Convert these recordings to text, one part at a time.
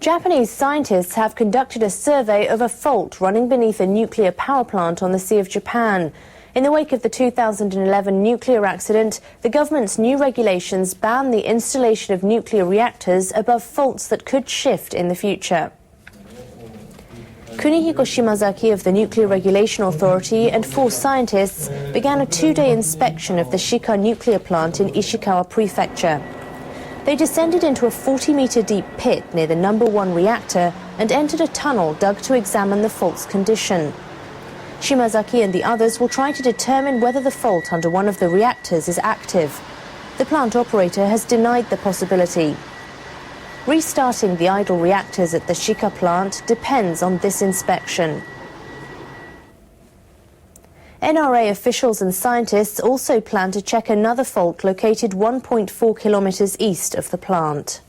Japanese scientists have conducted a survey of a fault running beneath a nuclear power plant on the Sea of Japan. In the wake of the 2011 nuclear accident, the government's new regulations ban the installation of nuclear reactors above faults that could shift in the future. Kunihiko Shimazaki of the Nuclear Regulation Authority and 4 scientists began a 2-day inspection of the Shika nuclear plant in Ishikawa Prefecture. They descended into a 40-meter deep pit near the number 1 reactor and entered a tunnel dug to examine the fault's condition. Shimazaki and the others will try to determine whether the fault under one of the reactors is active. The plant operator has denied the possibility. Restarting the idle reactors at the Shika plant depends on this inspection. NRA officials and scientists also plan to check another fault located 1.4 kilometers east of the plant.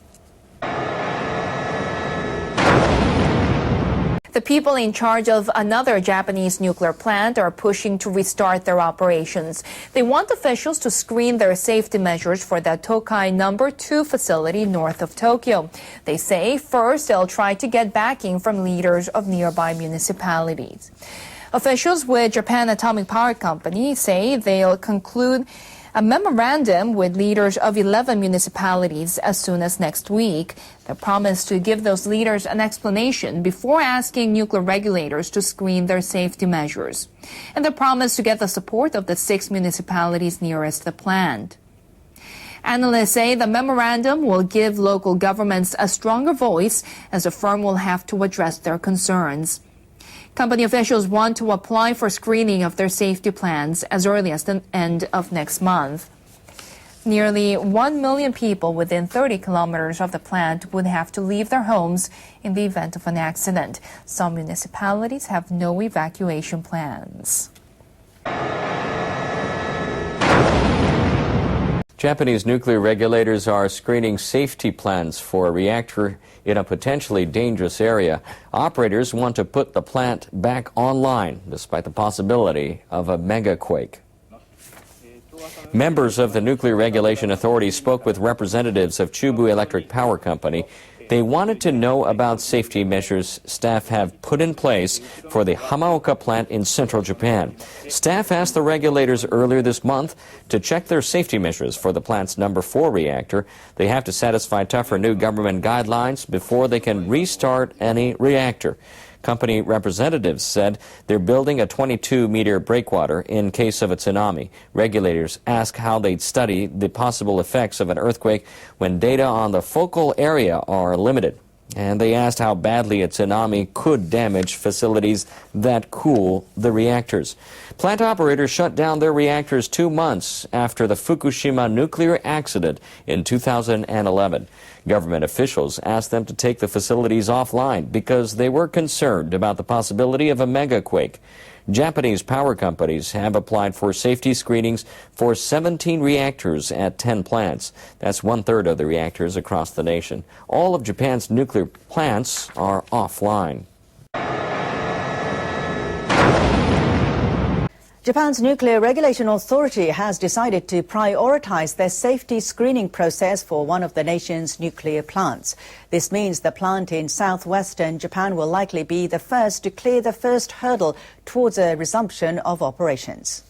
The people in charge of another Japanese nuclear plant are pushing to restart their operations. They want officials to screen their safety measures for the Tokai No. 2 facility north of Tokyo. They say first they'll try to get backing from leaders of nearby municipalities. Officials with Japan Atomic Power Company say they'll conclude a memorandum with leaders of 11 municipalities as soon as next week. They promise to give those leaders an explanation before asking nuclear regulators to screen their safety measures. And they promise to get the support of the 6 municipalities nearest the plant. Analysts say the memorandum will give local governments a stronger voice as the firm will have to address their concerns. Company officials want to apply for screening of their safety plans as early as the end of next month. Nearly 1 million people within 30 kilometers of the plant would have to leave their homes in the event of an accident. Some municipalities have no evacuation plans. Japanese nuclear regulators are screening safety plans for a reactor in a potentially dangerous area. Operators want to put the plant back online, despite the possibility of a megaquake. Members of the Nuclear Regulation Authority spoke with representatives of Chubu Electric Power Company. They wanted to know about safety measures staff have put in place for the Hamaoka plant in central Japan. Staff asked the regulators earlier this month to check their safety measures for the plant's number 4 reactor. They have to satisfy tougher new government guidelines before they can restart any reactor. Company representatives said they're building a 22-meter breakwater in case of a tsunami. Regulators ask how they'd study the possible effects of an earthquake when data on the focal area are limited. And they asked how badly a tsunami could damage facilities that cool the reactors. Plant operators shut down their reactors 2 months after the Fukushima nuclear accident in 2011. Government officials asked them to take the facilities offline because they were concerned about the possibility of a megaquake. Japanese power companies have applied for safety screenings for 17 reactors at 10 plants. That's 1/3 of the reactors across the nation. All of Japan's nuclear plants are offline. Japan's Nuclear Regulation Authority has decided to prioritize their safety screening process for one of the nation's nuclear plants. This means the plant in southwestern Japan will likely be the first to clear the first hurdle towards a resumption of operations.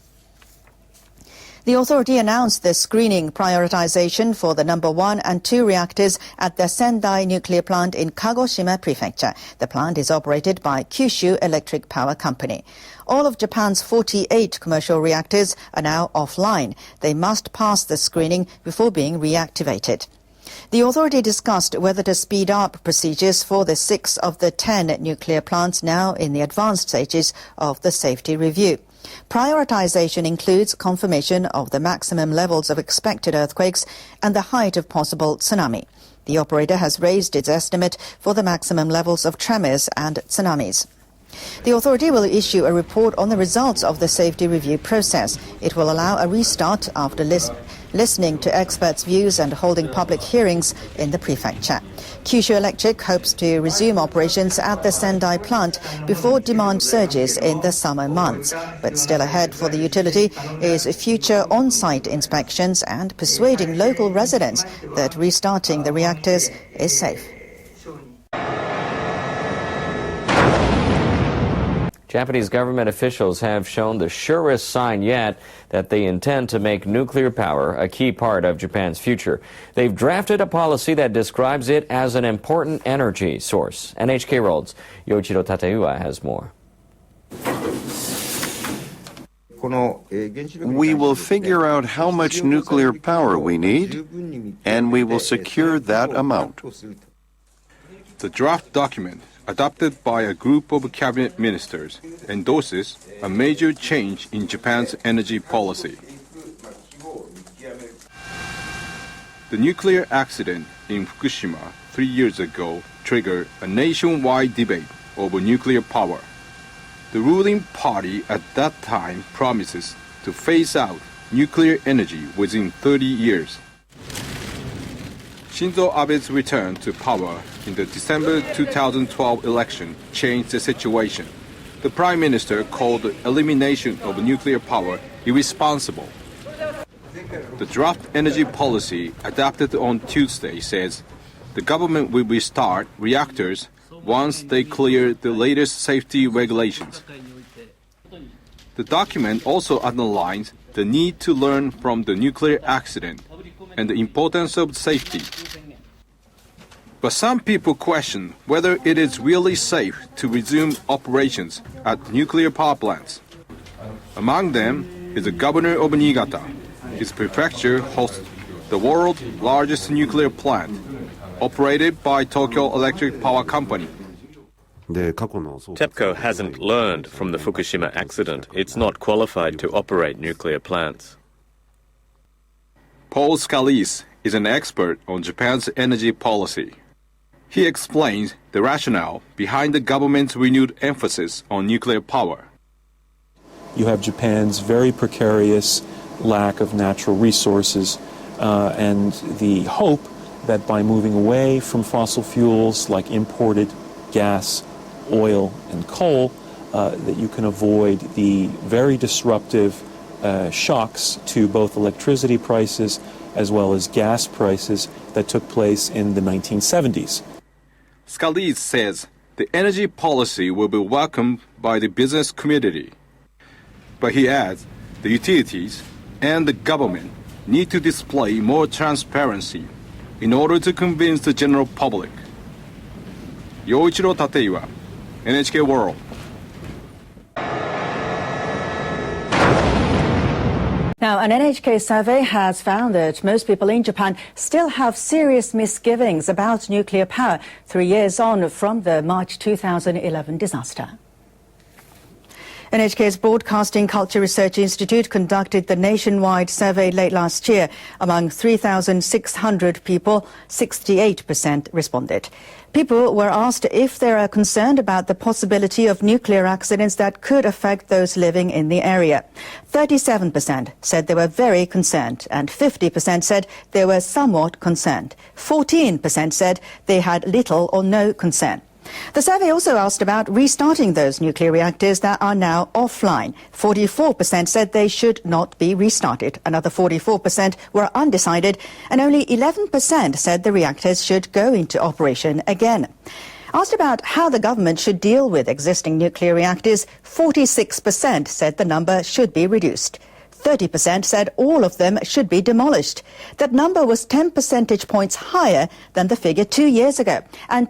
The authority announced the screening prioritization for the number 1 and 2 reactors at the Sendai nuclear plant in Kagoshima Prefecture. The plant is operated by Kyushu Electric Power Company. All of Japan's 48 commercial reactors are now offline. They must pass the screening before being reactivated. The authority discussed whether to speed up procedures for the 6 of the 10 nuclear plants now in the advanced stages of the safety review. Prioritization includes confirmation of the maximum levels of expected earthquakes and the height of possible tsunami. The operator has raised its estimate for the maximum levels of tremors and tsunamis. The authority will issue a report on the results of the safety review process. It will allow a restart after listening to experts' views and holding public hearings in the prefecture. Kyushu Electric hopes to resume operations at the Sendai plant before demand surges in the summer months. But still ahead for the utility is future on-site inspections and persuading local residents that restarting the reactors is safe. Japanese government officials have shown the surest sign yet that they intend to make nuclear power a key part of Japan's future. They've drafted a policy that describes it as an important energy source. NHK World's Yoichiro Tateyuwa has more. We will figure out how much nuclear power we need, and we will secure that amount. The draft document, adopted by a group of cabinet ministers, endorses a major change in Japan's energy policy. The nuclear accident in Fukushima 3 years ago triggered a nationwide debate over nuclear power. The ruling party at that time promises to phase out nuclear energy within 30 years. Shinzo Abe's return to power in the December 2012 election changed the situation. The Prime Minister called the elimination of nuclear power irresponsible. The draft energy policy adopted on Tuesday says the government will restart reactors once they clear the latest safety regulations. The document also underlines the need to learn from the nuclear accident and the importance of safety. But some people question whether it is really safe to resume operations at nuclear power plants. Among them is the governor of Niigata. His prefecture hosts the world's largest nuclear plant, operated by Tokyo Electric Power Company. TEPCO hasn't learned from the Fukushima accident. It's not qualified to operate nuclear plants. Paul Scalise is an expert on Japan's energy policy. He explains the rationale behind the government's renewed emphasis on nuclear power. You have Japan's very precarious lack of natural resources and the hope that by moving away from fossil fuels like imported gas, oil, and coal, that you can avoid the very disruptive shocks to both electricity prices as well as gas prices that took place in the 1970s. Scalise says the energy policy will be welcomed by the business community. But he adds the utilities and the government need to display more transparency in order to convince the general public. Yoichiro Tateyuwa, NHK World. Now, an NHK survey has found that most people in Japan still have serious misgivings about nuclear power 3 years on from the March 2011 disaster. NHK's Broadcasting Culture Research Institute conducted the nationwide survey late last year. Among 3,600 people, 68% responded. People were asked if they are concerned about the possibility of nuclear accidents that could affect those living in the area. 37% said they were very concerned, and 50% said they were somewhat concerned. 14% said they had little or no concern. The survey also asked about restarting those nuclear reactors that are now offline. 44% said they should not be restarted. Another 44% were undecided, and only 11% said the reactors should go into operation again. Asked about how the government should deal with existing nuclear reactors, 46% said the number should be reduced. 30% said all of them should be demolished. That number was 10 percentage points higher than the figure 2 years ago, and